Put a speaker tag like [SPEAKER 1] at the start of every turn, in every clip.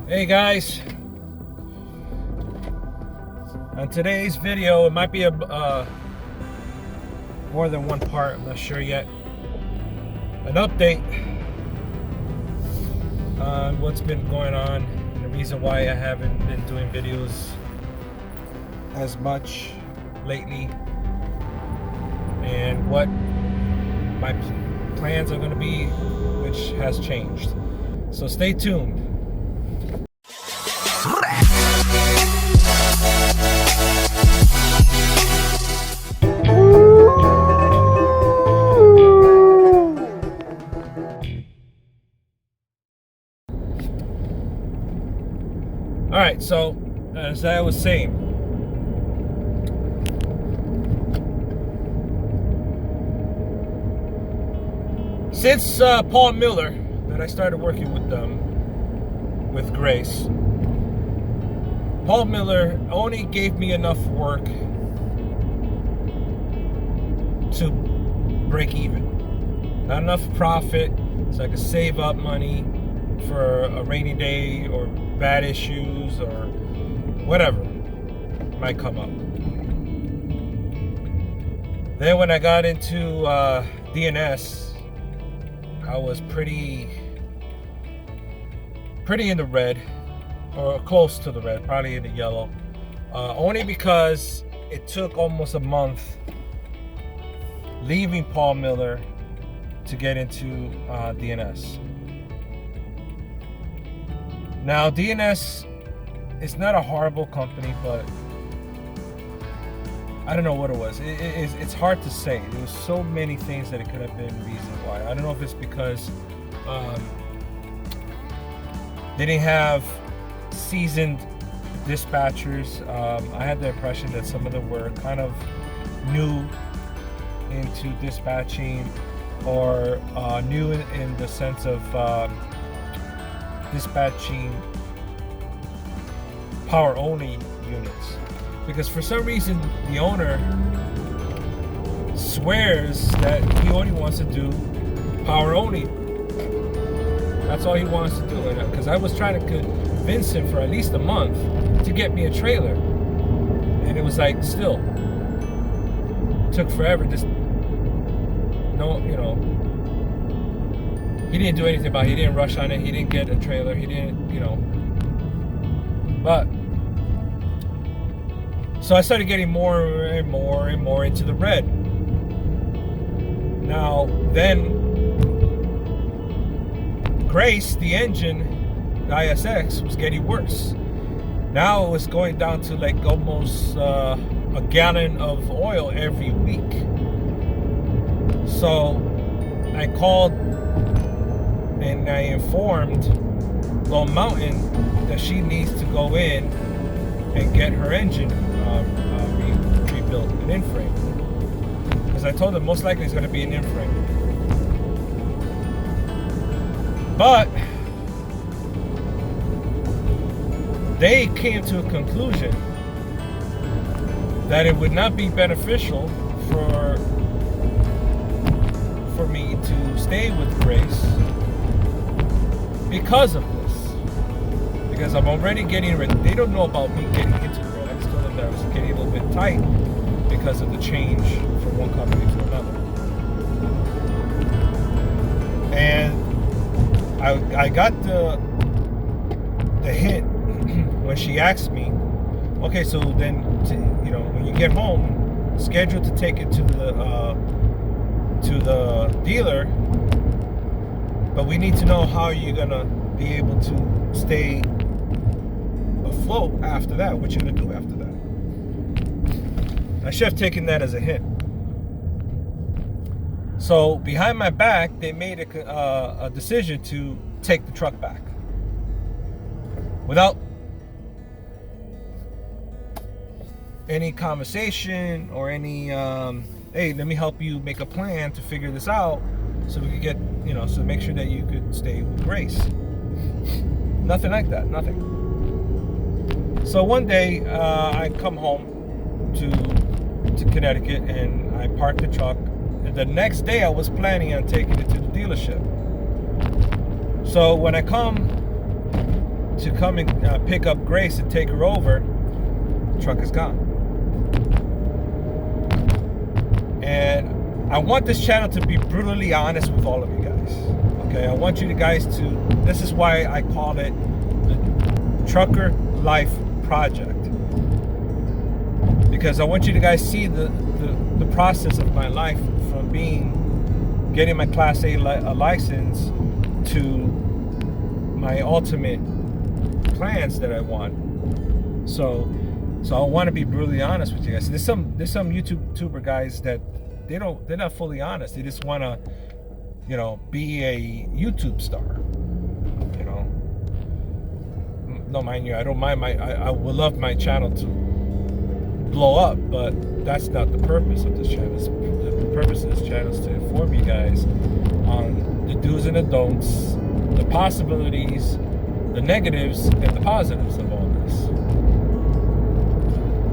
[SPEAKER 1] Hey guys, on today's video, it might be a more than one part, I'm not sure yet. An update on what's been going on and the reason why I haven't been doing videos as much lately, and what my plans are going to be, which has changed. So stay tuned. All right, so as I was saying, since Paul Miller, that I started working with them, with Grace, Paul Miller only gave me enough work to break even. Not enough profit so I could save up money for a rainy day or bad issues or whatever might come up. Then when I got into DNS, I was pretty in the red, or close to the red, probably in the yellow, only because it took almost a month leaving Paul Miller to get into DNS. Now, DNS is not a horrible company, but I don't know what it was. It's hard to say. There was so many things that it could have been reason why. I don't know if it's because they didn't have seasoned dispatchers. I had the impression that some of them were kind of new into dispatching, or new in the sense of dispatching power only units, because for some reason the owner swears that he only wants to do power only. That's all he wants to do. Because I was trying to convince him for at least a month to get me a trailer, and it was like, still took forever. Just no, he didn't do anything about it. He didn't rush on it. He didn't get a trailer. He didn't, But so I started getting more and more and more into the red. Now, then Grace, the engine, the ISX, was getting worse. Now it was going down to like almost a gallon of oil every week. So I called and I informed Lone Mountain that she needs to go in and get her engine rebuilt, an in-frame. Because I told them most likely it's going to be an in-frame. But they came to a conclusion that it would not be beneficial for me to stay with Grace because of this. Because I'm already getting ready. They don't know about me getting into the red. I just told them that I was getting a little bit tight because of the change from one company to another. And I got the hint when she asked me, okay, so then when you get home, schedule to take it to the dealer, but we need to know how you're gonna be able to stay afloat after that. What you're gonna do after that. I should have taken that as a hint. So behind my back, they made a decision to take the truck back without any conversation or any hey, let me help you make a plan to figure this out so we could get, so make sure that you could stay with Grace. Nothing like that, nothing. So one day I come home to Connecticut and I parked the truck. And the next day I was planning on taking it to the dealership. So when I come to come and pick up Grace and take her over, the truck is gone. And I want this channel to be brutally honest with all of you guys. Okay, I want you guys to, this is why I call it the Trucker Life Project. Because I want you to guys see the process of my life from getting my Class A license to my ultimate plans that I want. So I want to be brutally honest with you guys. There's some YouTuber guys that they're not fully honest. They just want to, you know, be a YouTube star. You know, no, mind you, I don't mind I would love my channel to blow up, but that's not the purpose of this channel. The purpose of this channel is to inform you guys on the do's and the don'ts, the possibilities, the negatives, and the positives of all this.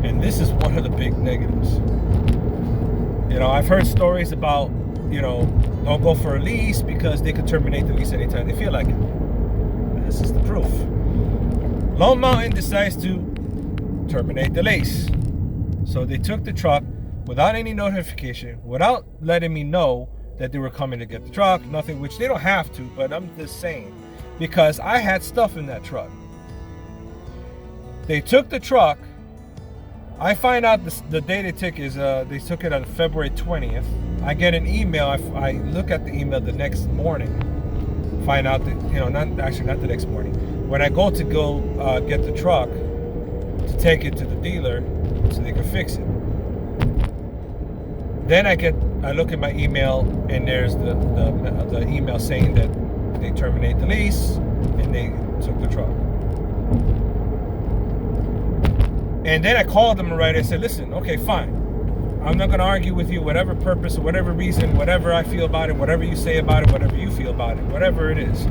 [SPEAKER 1] And this is one of the big negatives. You know, I've heard stories about, you know, don't go for a lease because they could terminate the lease anytime they feel like it. This is the proof. Lone Mountain decides to terminate the lease. So they took the truck without any notification, without letting me know that they were coming to get the truck, nothing, which they don't have to, but I'm just saying, because I had stuff in that truck. They took the truck. I find out the day they took is they took it on February 20th. I get an email. I look at the email the next morning. Find out that, you know, not the next morning. When I go get the truck to take it to the dealer so they can fix it. Then I look at my email and there's the email saying that they terminate the lease and they took the truck. And then I called them right and said, listen, okay, fine. I'm not going to argue with you, whatever purpose or whatever reason, whatever I feel about it, whatever you say about it, whatever you feel about it, whatever it is.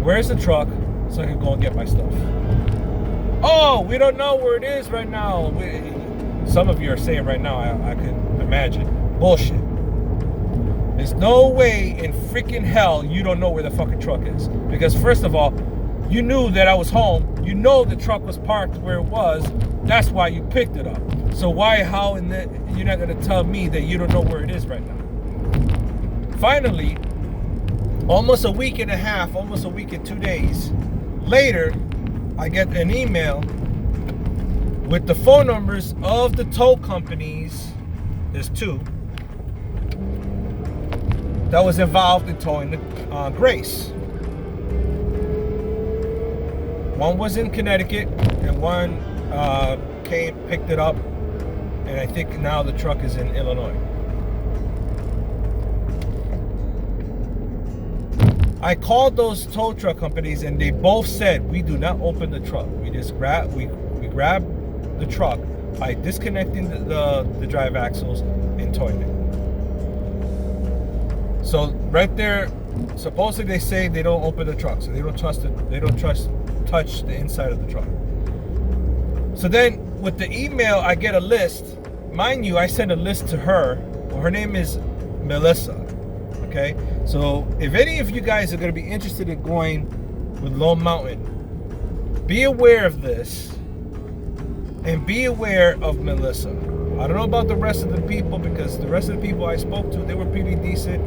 [SPEAKER 1] Where's the truck so I can go and get my stuff? Oh, we don't know where it is right now. Some of you are saying right now, I can imagine. Bullshit. There's no way in freaking hell you don't know where the fucking truck is. Because first of all, you knew that I was home. You know the truck was parked where it was. That's why you picked it up. So you're not going to tell me that you don't know where it is right now. Finally, almost a week and a half, almost a week and 2 days later, I get an email with the phone numbers of the tow companies. There's two that was involved in towing the Grace. One was in Connecticut and one picked it up, and I think now the truck is in Illinois. I called those tow truck companies and they both said, we do not open the truck. We just grab the truck by disconnecting the drive axles and towing it. So right there, supposedly they say they don't open the truck, so they don't trust it. They don't touch the inside of the truck. So then with the email, I get a list. Mind you, I sent a list to her. Well, her name is Melissa. Okay, so if any of you guys are going to be interested in going with Lone Mountain, be aware of this and be aware of Melissa. I don't know about the rest of the people, because the rest of the people I spoke to, they were pretty decent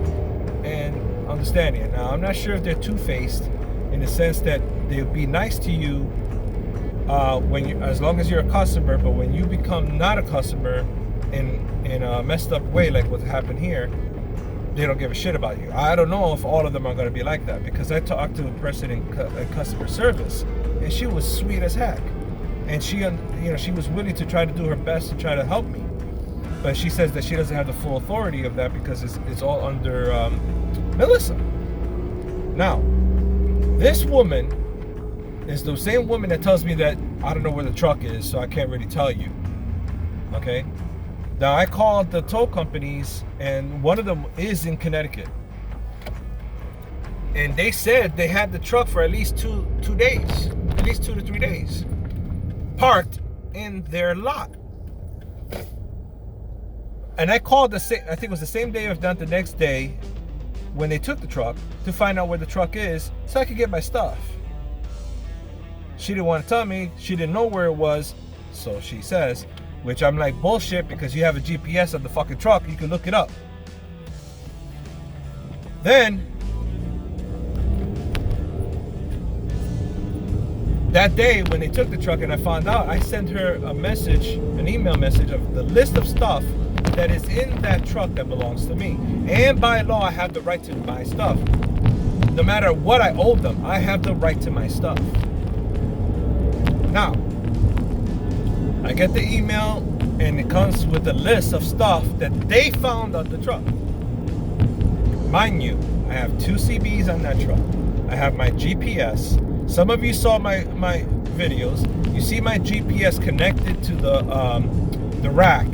[SPEAKER 1] and understanding. Now, I'm not sure if they're two-faced in the sense that they'll be nice to you as long as you're a customer, but when you become not a customer in a messed up way like what happened here, they don't give a shit about you. I don't know if all of them are going to be like that, because I talked to a person in customer service and she was sweet as heck, and she was willing to try to do her best to try to help me, but she says that she doesn't have the full authority of that because it's all under Melissa. Now, this woman is the same woman that tells me that I don't know where the truck is, so I can't really tell you. Okay? Now, I called the tow companies, and one of them is in Connecticut. And they said they had the truck for at least two days, at least 2 to 3 days, parked in their lot. And I called I think it was the same day, if not the next day, when they took the truck, to find out where the truck is so I could get my stuff. She didn't want to tell me. She didn't know where it was, so she says, which I'm like, bullshit, because you have a GPS of the fucking truck. You can look it up. Then, that day when they took the truck and I found out, I sent her a message, an email message of the list of stuff that is in that truck that belongs to me. And by law, I have the right to my stuff. No matter what I owe them, I have the right to my stuff. Now, I get the email and it comes with a list of stuff that they found on the truck. Mind you, I have 2 CBs on that truck. I have my GPS. Some of you saw my videos. You see my GPS connected to the rack,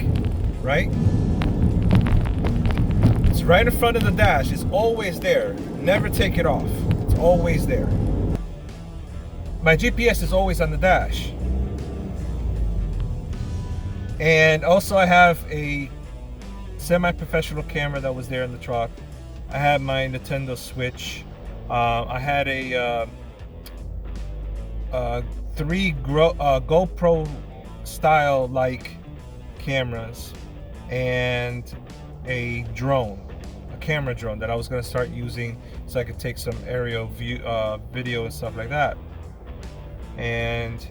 [SPEAKER 1] right? It's right in front of the dash. It's always there. Never take it off. It's always there. My GPS is always on the dash. And also I have a semi-professional camera that was there in the truck. I had my Nintendo Switch. I had a 3 GoPro style like cameras and a drone, a camera drone that I was going to start using so I could take some aerial view video and stuff like that. And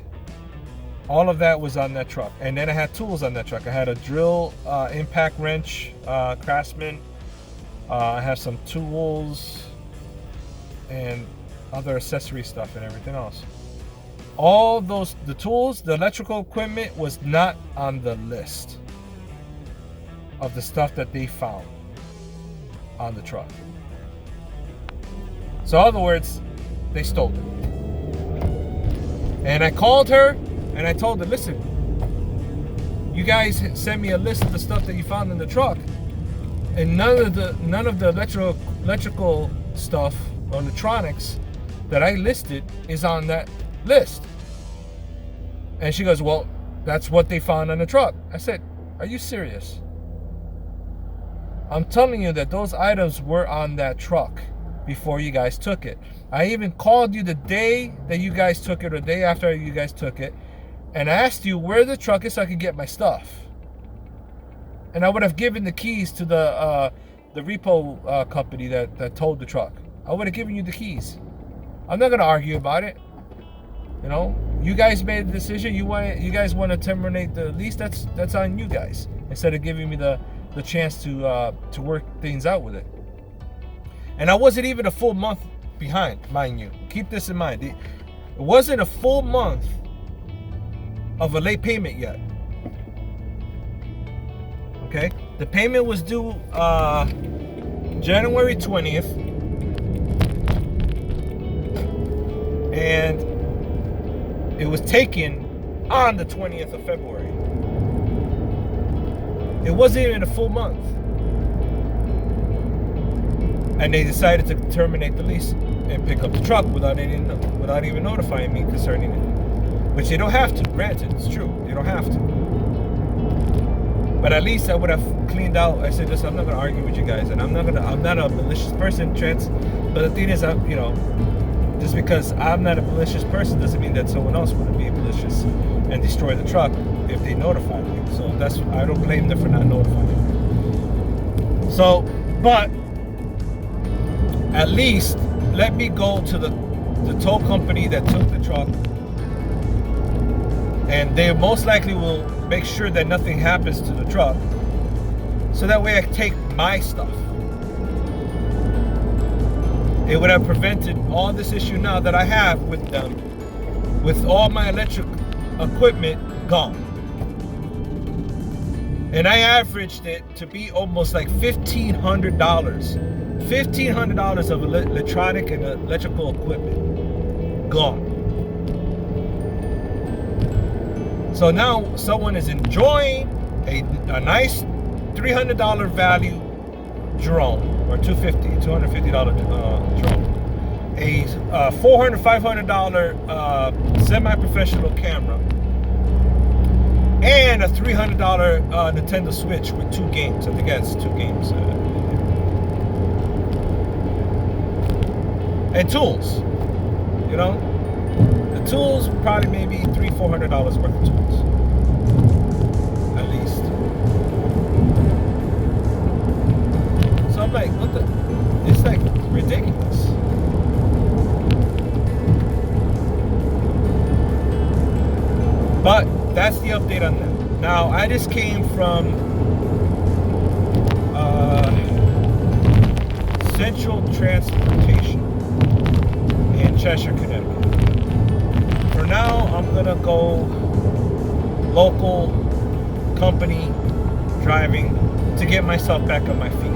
[SPEAKER 1] all of that was on that truck. And then I had tools on that truck. I had a drill, impact wrench, Craftsman. I have some tools and other accessory stuff and everything else. All those, the tools, the electrical equipment was not on the list of the stuff that they found on the truck. So in other words, they stole it. And I called her and I told her, listen, you guys sent me a list of the stuff that you found in the truck, and none of the electrical stuff or electronics that I listed is on that list. And she goes, well, that's what they found on the truck. I said, are you serious? I'm telling you that those items were on that truck before you guys took it. I even called you the day that you guys took it, or the day after you guys took it, and I asked you where the truck is so I could get my stuff. And I would have given the keys to the repo company that towed the truck. I would have given you the keys. I'm not gonna argue about it. You know, you guys made the decision. You guys want to terminate the lease. That's on you guys. Instead of giving me the chance to work things out with it. And I wasn't even a full month behind, mind you. Keep this in mind. It wasn't a full month of a late payment yet. Okay, the payment was due January 20th, and it was taken on the 20th of February. It wasn't even a full month. And they decided to terminate the lease and pick up the truck without even notifying me concerning it. Which they don't have to, granted, it's true. They don't have to. But at least I would have cleaned out. I said, listen, I'm not gonna argue with you guys, and I'm not a malicious person, Trent. But the thing is, just because I'm not a malicious person doesn't mean that someone else wouldn't be malicious and destroy the truck if they notified me. So I don't blame them for not notifying. So, but at least let me go to the tow company that took the truck, and they most likely will make sure that nothing happens to the truck, so that way I can take my stuff. It would have prevented all this issue now that I have with them, with all my electric equipment gone. And I averaged it to be almost like $1,500. $1,500 of electronic and electrical equipment gone. So now someone is enjoying a nice $300 value drone, or $250 drone, a $400, $500 semi-professional camera, and a $300 Nintendo Switch with 2 games. I think that's 2 games. And tools, you know. The tools, probably maybe $300-400 worth of tools, at least. So I'm like, what the? It's like ridiculous. But that's the update on that. Now, I just came from Central Transportation in Cheshire, Connecticut. For now, I'm gonna go local company driving to get myself back on my feet.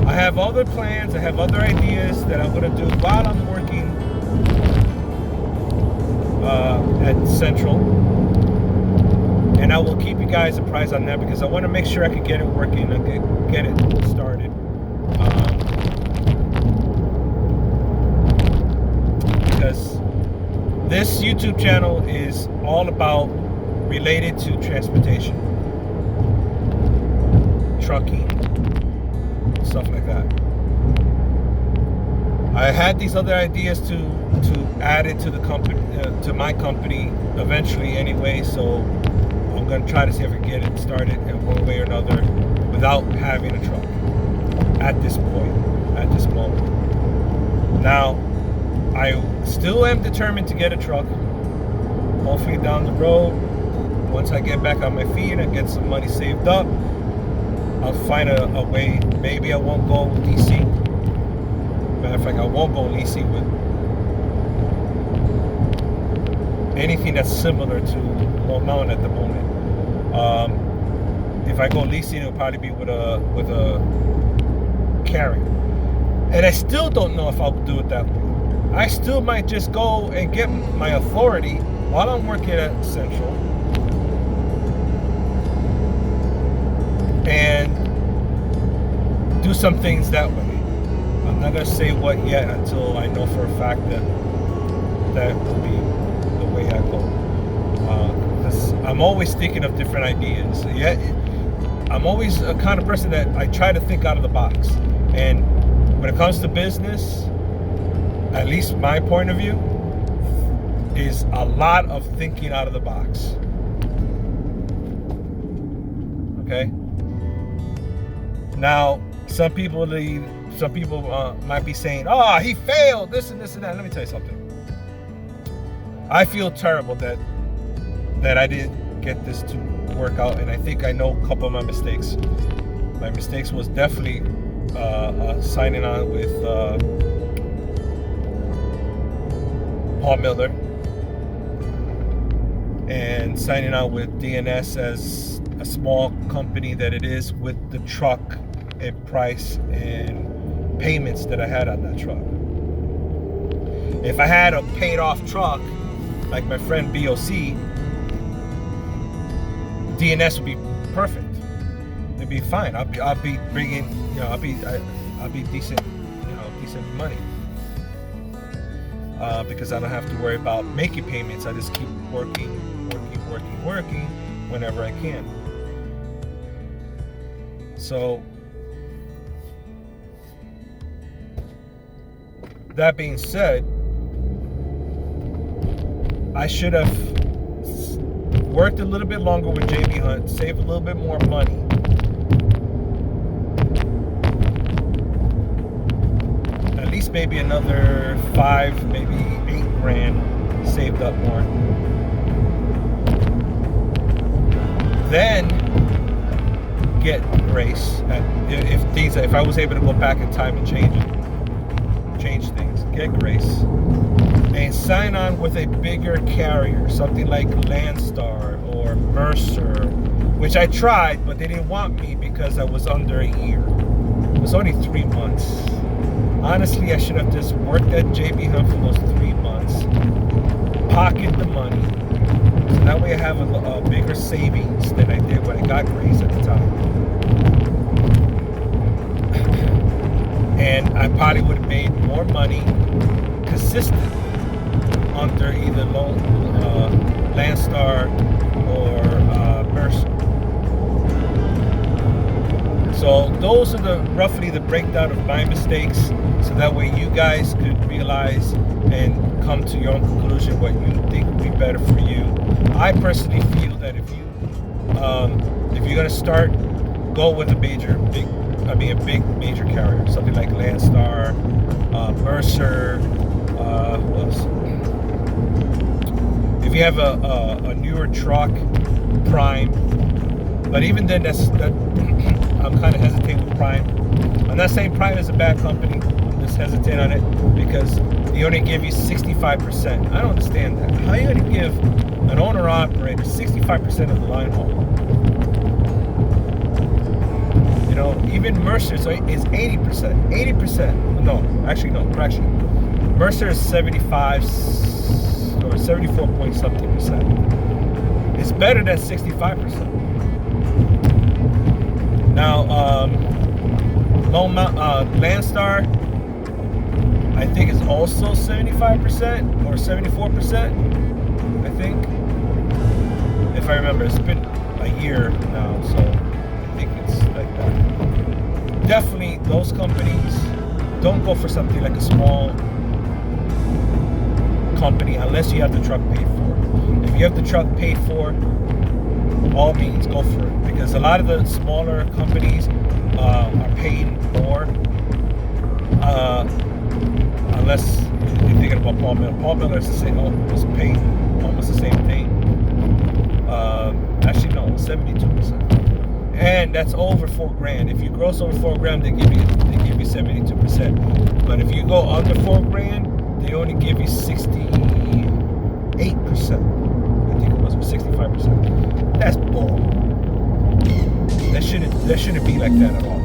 [SPEAKER 1] I have other plans, I have other ideas that I'm gonna do while I'm working at Central, and I will keep you guys apprised on that because I want to make sure I can get it working and get it started. Because this YouTube channel is all about related to transportation, trucking, stuff like that. I had these other ideas to add it to the company, to my company eventually anyway, so I'm going to try to see if I can get it started in one way or another without having a truck at this point, at this moment. Now, I still am determined to get a truck. Hopefully down the road, once I get back on my feet and get some money saved up, I'll find a way. Maybe I won't go DC. Matter of fact, I won't go leasing with anything that's similar to Long Mountain at the moment. If I go leasing, it'll probably be with a carrier, and I still don't know if I'll do it that way. I still might just go and get my authority while I'm working at Central and do some things that way. I'm not gonna say what yet until I know for a fact that will be the way I go. Because I'm always thinking of different ideas. Yeah, I'm always a kind of person that I try to think out of the box. And when it comes to business, at least my point of view, is a lot of thinking out of the box. Okay? Now, some people might be saying, "Oh, he failed, this and this and that." Let me tell you something. I feel terrible that I didn't get this to work out, and I think I know a couple of my mistakes. My mistakes was definitely signing on with Paul Miller and signing on with DNS as a small company that it is, with the truck and price and payments that I had on that truck. If I had a paid off truck like my friend BOC, DNS would be perfect. It'd be fine. I'll be bringing, I'll be decent, decent money. Because I don't have to worry about making payments. I just keep working whenever I can. So, that being said, I should have worked a little bit longer with JB Hunt, save a little bit more money. At least maybe another 5, maybe 8 grand saved up more. Then get grace if I was able to go back in time and change things. Get grace and sign on with a bigger carrier, something like Landstar or Mercer, which I tried, but they didn't want me because I was under a year. It was only 3 months. Honestly, I should have just worked at JB Hunt for those 3 months, pocket the money, so that way I have a bigger savings than I did when I got grace at the time. And I probably would have made more money consistent under either Landstar or Mercer. So those are roughly the breakdown of my mistakes, so that way you guys could realize analyze and come to your own conclusion what you think would be better for you. I personally feel that if you're gonna start, go with a big major carrier, something like Landstar, Mercer, who else? If you have a newer truck, Prime, but even then, I'm kind of hesitant with Prime. I'm not saying Prime is a bad company. I'm just hesitant on it because they only give you 65%. I don't understand that. How are you going to give an owner-operator 65% of the line haul? You know, even Mercer is 80%. 80%. No, actually, no, correction. Mercer is 75 or 74 point something percent. It's better than 65%. Now, Landstar, I think is also 75% or 74%. I think, if I remember, it's been a year now, so I think it's like that. Definitely, those companies don't go for something like a small company unless you have the truck paid for. If you have the truck paid for, all means go for it, because a lot of the smaller companies are paying more, unless you're thinking about Paul Miller. Paul Miller is paying almost the same thing. Actually, no, 72%, and that's over $4,000. If you gross over $4,000, they give you 72%. But if you go under $4,000, they only give you 68%. I think it was, or 65%. That's bull. That shouldn't be like that at all.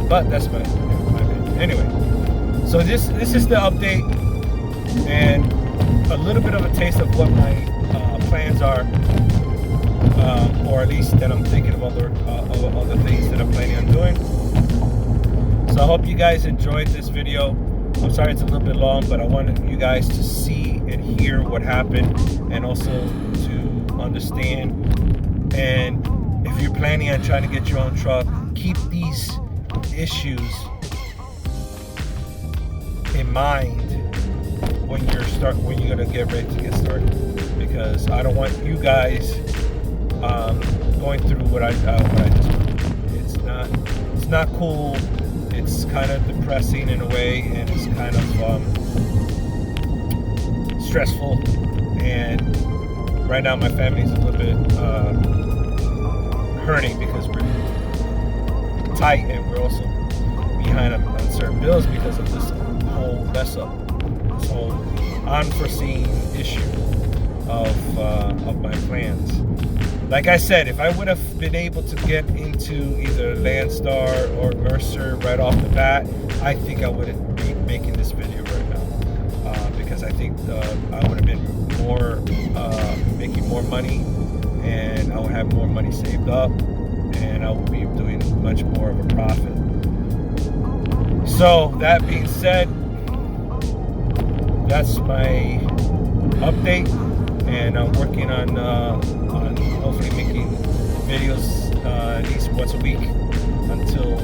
[SPEAKER 1] But that's my opinion. Anyway, so this is the update and a little bit of a taste of what my plans are, or at least that I'm thinking of other things that I'm planning on doing. So I hope you guys enjoyed this video. I'm sorry it's a little bit long, but I wanted you guys to see and hear what happened, and also to understand. And if you're planning on trying to get your own truck, keep these issues in mind when you're gonna get ready to get started, because I don't want you guys going through what I just went through. It's not cool. It's kind of depressing in a way, and it's kind of stressful. And right now, my family's a little bit hurting because we're tight, and we're also behind on certain bills because of this whole mess up, this whole unforeseen issue of my plans. Like I said, if I would have been able to get into either Landstar or Mercer right off the bat, I think I wouldn't be making this video right now, because I think I would have been making more money, and I would have more money saved up, and I would be doing much more of a profit. So that being said, that's my update, and I'm working on hopefully making videos at least once a week until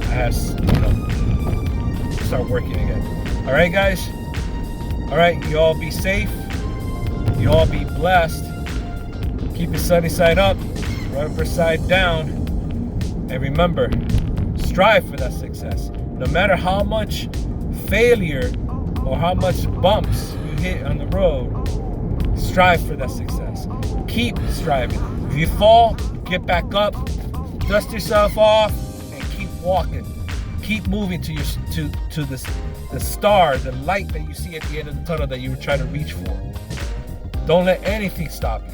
[SPEAKER 1] I have start working again. All right, guys. All right, you all be safe. You all be blessed. Keep your sunny side up, rubber side down, and remember, strive for that success. No matter how much failure or how much bumps you hit on the road, strive for that success. Keep striving. If you fall, get back up, dust yourself off, and keep walking. Keep moving to the star, the light that you see at the end of the tunnel that you were trying to reach for. Don't let anything stop you.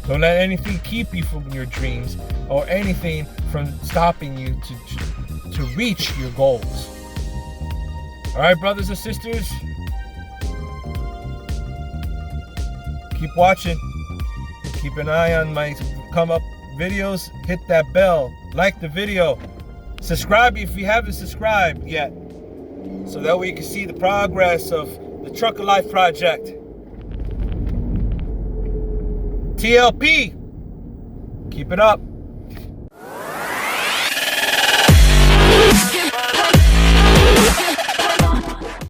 [SPEAKER 1] Don't let anything keep you from your dreams, or anything from stopping you to reach your goals. All right, brothers and sisters, keep watching. Keep an eye on my come up videos. Hit that bell. Like the video. Subscribe if you haven't subscribed yet, so that way you can see the progress of the Truck of Life project. TLP. Keep it up.